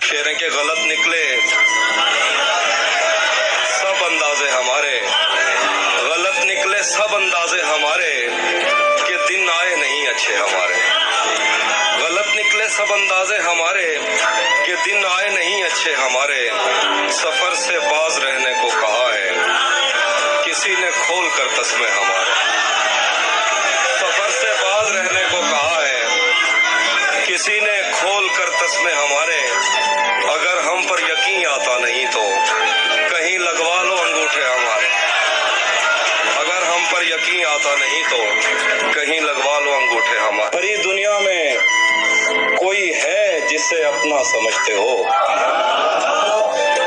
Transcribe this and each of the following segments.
शेर के गलत निकले सब अंदाजे हमारे, गलत निकले सब अंदाजे हमारे, कि दिन आए नहीं अच्छे हमारे। गलत निकले सब अंदाजे हमारे, कि दिन आए नहीं अच्छे हमारे। सफर से बाज रहने को कहा है किसी ने खोल कर तस्मे हमारे। सफर से बाज रहने को कहा है किसी ने खोल कर तस्मे हमारे। अगर हम पर यकीन आता नहीं तो कहीं लगवा लो अंगूठे हमारे। अगर हम पर यकीन आता नहीं तो कहीं लगवा लो अंगूठे हमारे। भरी दुनिया में कोई है जिसे अपना समझते हो,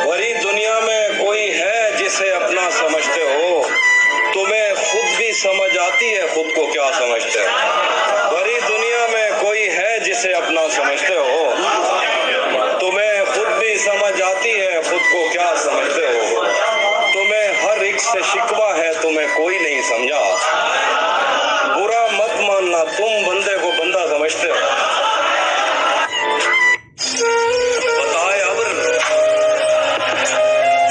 भरी दुनिया में कोई है जिसे अपना समझते हो। तुम्हें खुद भी समझ आती है खुद को क्या समझते हो। भरी दुनिया में कोई है जिसे अपना समझते हो। तुम्हें खुद भी समझ आती है खुद को क्या समझते हो। तुम्हें हर एक से शिकवा है तुम्हें कोई नहीं समझा। बुरा मत मानना तुम बंदे को बंदा समझते हो। बताए अब्र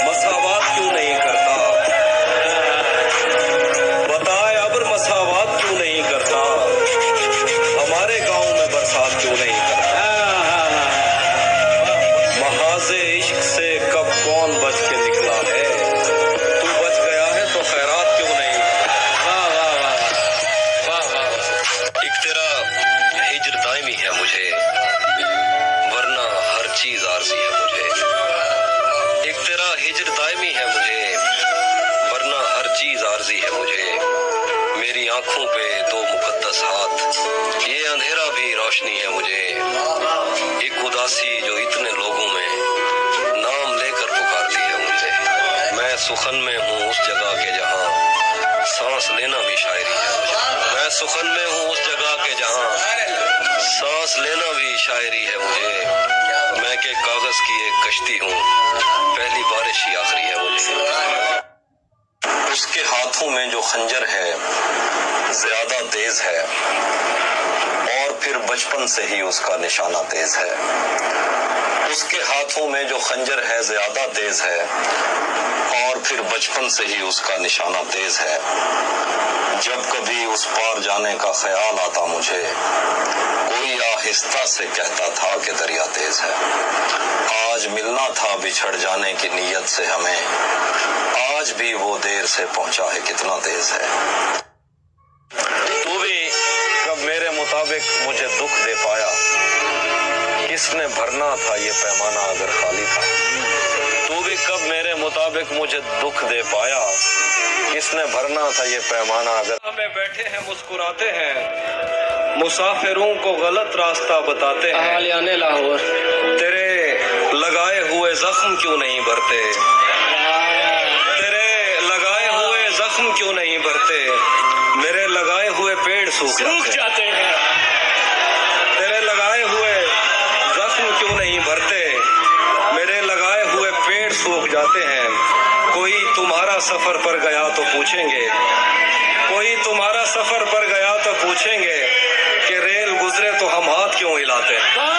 मसावात क्यों नहीं करता, बताए अब्र मसावात क्यों नहीं करता। हमारे गांव में बरसात क्यों नहीं करता। महाज़े इश्क से कब कौन बच के निकला है। तू बच गया है तो खैरात क्यों नहीं। वाह वाह वाह वाह वाह। एक तेरा हिज्र दायमी है मुझे, वरना हर चीज आरज़ी है मुझे। एक तेरा हिज्र दायमी है मुझे, वरना हर चीज आरज़ी है मुझे। मेरी आंखों पे दो मुकद्दस हाथ, ये अंधेरा भी रोशनी है मुझे। एक उदासी जो इतने लोगों में नाम लेकर पुकारती है मुझे। मैं सुखन में हूँ उस जगह के जहाँ सांस लेना भी शायरी है मुझे। मैं सुखन में हूँ उस जगह के जहाँ सांस लेना भी शायरी है मुझे। मैं के कागज की एक कश्ती हूँ, पहली बारिश ही आखिरी है मुझे। उसके हाथों में जो खंजर है ज्यादा तेज है, और फिर बचपन से ही उसका निशाना तेज है। उसके हाथों में जो खंजर है ज्यादा तेज है, और फिर बचपन से ही उसका निशाना तेज है। जब कभी उस पार जाने का ख्याल आता मुझे, कोई आहिस्ता से कहता था कि दरिया तेज है। आज मिलना था बिछड़ जाने की नीयत से हमें, आज भी वो देर से पहुंचा है कितना तेज है। तू भी कब मेरे मुताबिक मुझे दुख दे पाया, किसने भरना था ये पैमाना अगर खाली था। तू भी कब मेरे मुताबिक मुझे दुख दे पाया, किसने भरना था ये पैमाना अगर। हमें बैठे हैं मुस्कुराते हैं, मुसाफिरों को गलत रास्ता बताते हैं। लाहौर तेरे लगाए हुए जख्म क्यों नहीं भरते, तेरे लगाए हुए जख्म क्यों नहीं भरते। मेरे लगाए हुए पेड़ सूख जाते हैं। तेरे लगाए हुए जख्म क्यों नहीं भरते, मेरे लगाए हुए पेड़ सूख जाते हैं। कोई तुम्हारा सफर पर गया तो पूछेंगे, कोई तुम्हारा सफर पर गया तो पूछेंगे कि रेल गुजरे तो हम हाथ क्यों हिलाते हैं।